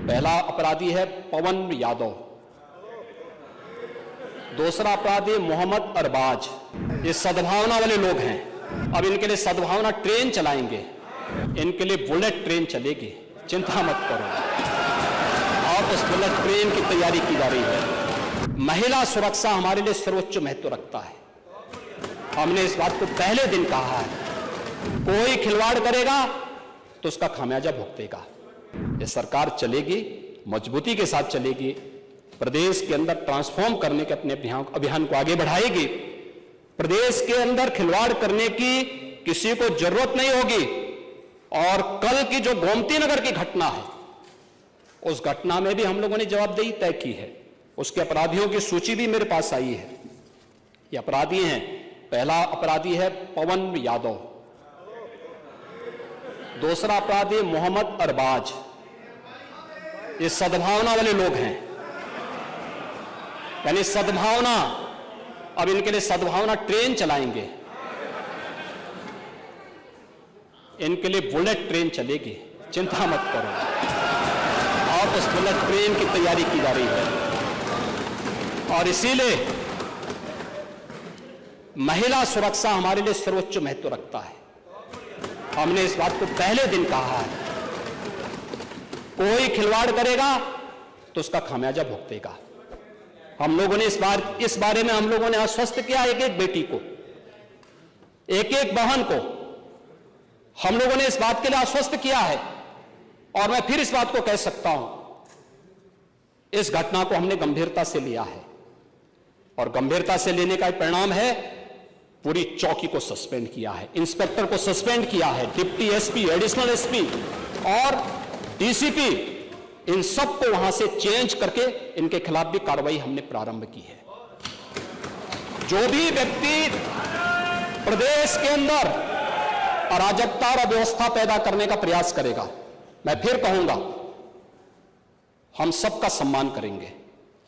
पहला अपराधी है पवन यादव, दूसरा अपराधी मोहम्मद अरबाज। ये सद्भावना वाले लोग हैं। अब इनके लिए सद्भावना ट्रेन चलाएंगे, इनके लिए बुलेट ट्रेन चलेगी, चिंता मत करो। और उस बुलेट ट्रेन की तैयारी की जा रही है। महिला सुरक्षा हमारे लिए सर्वोच्च महत्व रखता है। हमने इस बात को पहले दिन कहा है, कोई खिलवाड़ करेगा तो उसका खामियाजा भुगतेगा। ये सरकार चलेगी, मजबूती के साथ चलेगी, प्रदेश के अंदर ट्रांसफॉर्म करने के अपने अभियान को आगे बढ़ाएगी। प्रदेश के अंदर खिलवाड़ करने की किसी को जरूरत नहीं होगी। और कल की जो गोमती नगर की घटना है, उस घटना में भी हम लोगों ने जवाबदेही तय की है। उसके अपराधियों की सूची भी मेरे पास आई है। ये अपराधी हैं, पहला अपराधी है पवन यादव, दूसरा अपराधी मोहम्मद अरबाज। ये सद्भावना वाले लोग हैं, यानी सद्भावना। अब इनके लिए सद्भावना ट्रेन चलाएंगे, इनके लिए बुलेट ट्रेन चलेगी, चिंता मत करो। और उस बुलेट ट्रेन की तैयारी की जा रही है। और इसीलिए महिला सुरक्षा हमारे लिए सर्वोच्च महत्व रखता है। हमने इस बात को पहले दिन कहा है, कोई खिलवाड़ करेगा तो उसका खामियाजा भुगतेगा। हम लोगों ने इस बारे में हम लोगों ने आश्वस्त किया, एक एक बेटी को, एक एक बहन को हम लोगों ने इस बात के लिए आश्वस्त किया है। और मैं फिर इस बात को कह सकता हूं, इस घटना को हमने गंभीरता से लिया है। और गंभीरता से लेने का परिणाम है, पूरी चौकी को सस्पेंड किया है, इंस्पेक्टर को सस्पेंड किया है, डिप्टी एसपी, एडिशनल एसपी और डीसीपी, इन सबको वहां से चेंज करके इनके खिलाफ भी कार्रवाई हमने प्रारंभ की है। जो भी व्यक्ति प्रदेश के अंदर अराजकता और अव्यवस्था पैदा करने का प्रयास करेगा, मैं फिर कहूंगा, हम सबका सम्मान करेंगे,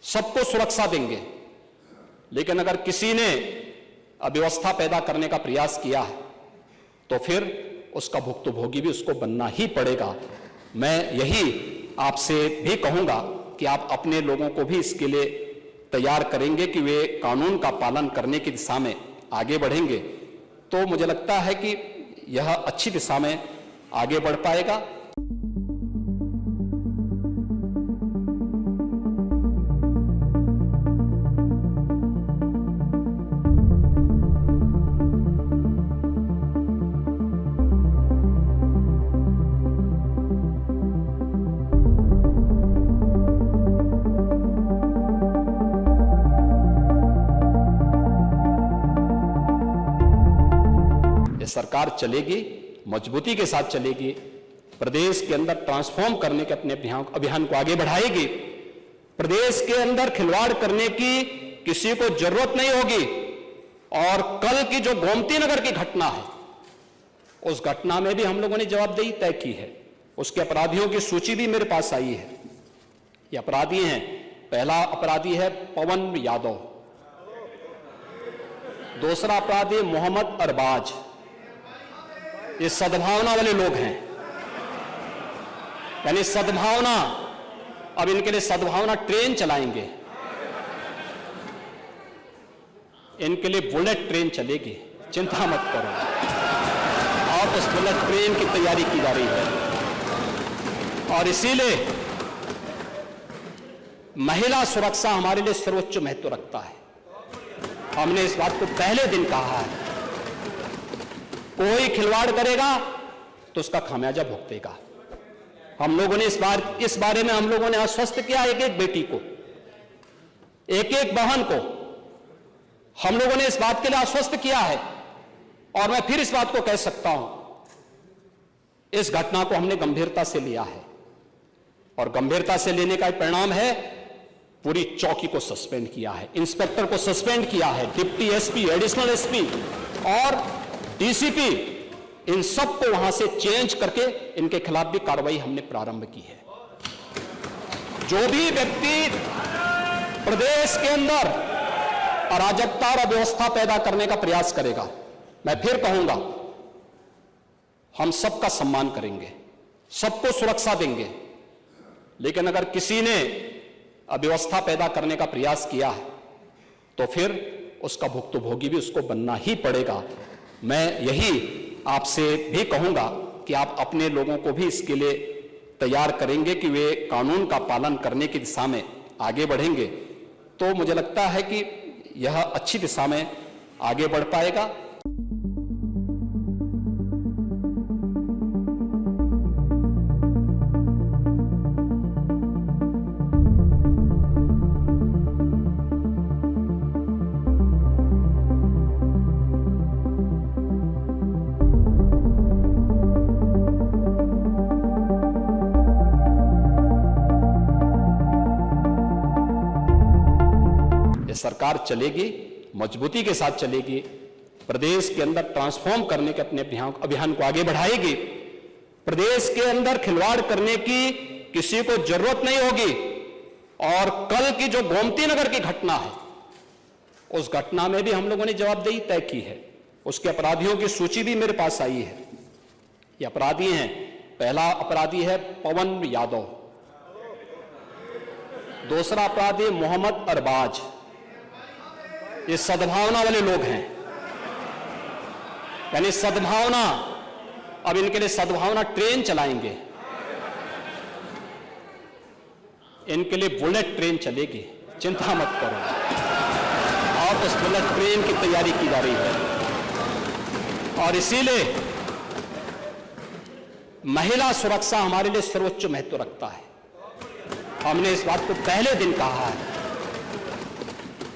सबको सुरक्षा देंगे। लेकिन अगर किसी ने अव्यवस्था पैदा करने का प्रयास किया है तो फिर उसका भुक्तभोगी भी उसको बनना ही पड़ेगा। मैं यही आपसे भी कहूंगा कि आप अपने लोगों को भी इसके लिए तैयार करेंगे कि वे कानून का पालन करने की दिशा में आगे बढ़ेंगे, तो मुझे लगता है कि यह अच्छी दिशा में आगे बढ़ पाएगा। सरकार चलेगी, मजबूती के साथ चलेगी, प्रदेश के अंदर ट्रांसफॉर्म करने के अपने अभियान को आगे बढ़ाएगी। प्रदेश के अंदर खिलवाड़ करने की किसी को जरूरत नहीं होगी। और कल की जो गोमती नगर की घटना है, उस घटना में भी हम लोगों ने जवाबदेही तय की है। उसके अपराधियों की सूची भी मेरे पास आई है। ये अपराधी हैं, पहला अपराधी है पवन यादव, दूसरा अपराधी मोहम्मद अरबाज। ये सद्भावना वाले लोग हैं, यानी सद्भावना। अब इनके लिए सद्भावना ट्रेन चलाएंगे, इनके लिए बुलेट ट्रेन चलेगी, चिंता मत करो। और उस बुलेट ट्रेन की तैयारी की जा रही है। और इसीलिए महिला सुरक्षा हमारे लिए सर्वोच्च महत्व रखता है। हमने इस बात को पहले दिन कहा है, कोई खिलवाड़ करेगा तो उसका खामियाजा भुगतेगा। हम लोगों ने इस बारे में हम लोगों ने आश्वस्त किया, एक एक बेटी को, एक एक बहन को हम लोगों ने इस बात के लिए आश्वस्त किया है। और मैं फिर इस बात को कह सकता हूं, इस घटना को हमने गंभीरता से लिया है। और गंभीरता से लेने का परिणाम है, पूरी चौकी को सस्पेंड किया है, इंस्पेक्टर को सस्पेंड किया है, डिप्टी एसपी, एडिशनल एसपी और डीसीपी, इन सबको वहां से चेंज करके इनके खिलाफ भी कार्रवाई हमने प्रारंभ की है। जो भी व्यक्ति प्रदेश के अंदर अराजकता और अव्यवस्था पैदा करने का प्रयास करेगा, मैं फिर कहूंगा, हम सबका सम्मान करेंगे, सबको सुरक्षा देंगे। लेकिन अगर किसी ने अव्यवस्था पैदा करने का प्रयास किया है तो फिर उसका भुक्तभोगी भी उसको बनना ही पड़ेगा। मैं यही आपसे भी कहूंगा कि आप अपने लोगों को भी इसके लिए तैयार करेंगे कि वे कानून का पालन करने की दिशा में आगे बढ़ेंगे, तो मुझे लगता है कि यह अच्छी दिशा में आगे बढ़ पाएगा। सरकार चलेगी, मजबूती के साथ चलेगी, प्रदेश के अंदर ट्रांसफॉर्म करने के अपने अभियान को आगे बढ़ाएगी। प्रदेश के अंदर खिलवाड़ करने की किसी को जरूरत नहीं होगी। और कल की जो गोमती नगर की घटना है, उस घटना में भी हम लोगों ने जवाबदेही तय की है। उसके अपराधियों की सूची भी मेरे पास आई है। ये अपराधी हैं, पहला अपराधी है पवन यादव, दूसरा अपराधी मोहम्मद अरबाज। ये सद्भावना वाले लोग हैं, यानी सद्भावना, अब इनके लिए सद्भावना ट्रेन चलाएंगे, इनके लिए बुलेट ट्रेन चलेगी, चिंता मत करो। और उस बुलेट ट्रेन की तैयारी की जा रही है। और इसीलिए महिला सुरक्षा हमारे लिए सर्वोच्च महत्व रखता है। हमने इस बात को पहले दिन कहा है,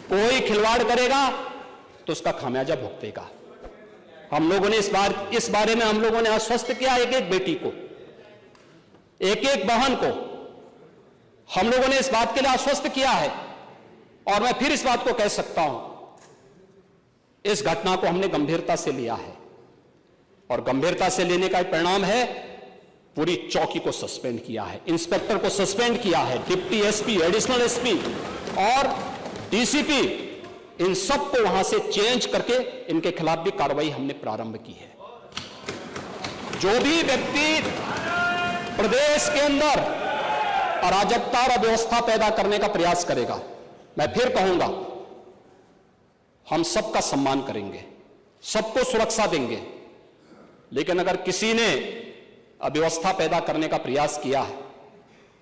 कोई खिलवाड़ करेगा तो उसका खामियाजा भुगतेगा। हम लोगों ने इस बारे में हम लोगों ने आश्वस्त किया एक एक बेटी को, एक एक बहन को हम लोगों ने इस बात के लिए आश्वस्त किया है। और मैं फिर इस बात को कह सकता हूं, इस घटना को हमने गंभीरता से लिया है और गंभीरता से लेने का परिणाम है पूरी चौकी को सस्पेंड किया है, इंस्पेक्टर को सस्पेंड किया है, डिप्टी एसपी, एडिशनल एसपी और डीसीपी, इन सबको वहां से चेंज करके इनके खिलाफ भी कार्रवाई हमने प्रारंभ की है। जो भी व्यक्ति प्रदेश के अंदर अराजकता और अव्यवस्था पैदा करने का प्रयास करेगा, मैं फिर कहूंगा, हम सबका सम्मान करेंगे, सबको सुरक्षा देंगे। लेकिन अगर किसी ने अव्यवस्था पैदा करने का प्रयास किया है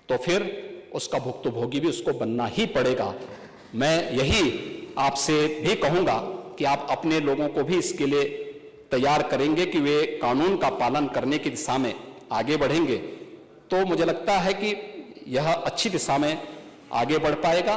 तो फिर उसका भुक्तभोगी भी उसको बनना ही पड़ेगा। मैं यही आपसे भी कहूंगा कि आप अपने लोगों को भी इसके लिए तैयार करेंगे कि वे कानून का पालन करने की दिशा में आगे बढ़ेंगे, तो मुझे लगता है कि यह अच्छी दिशा में आगे बढ़ पाएगा।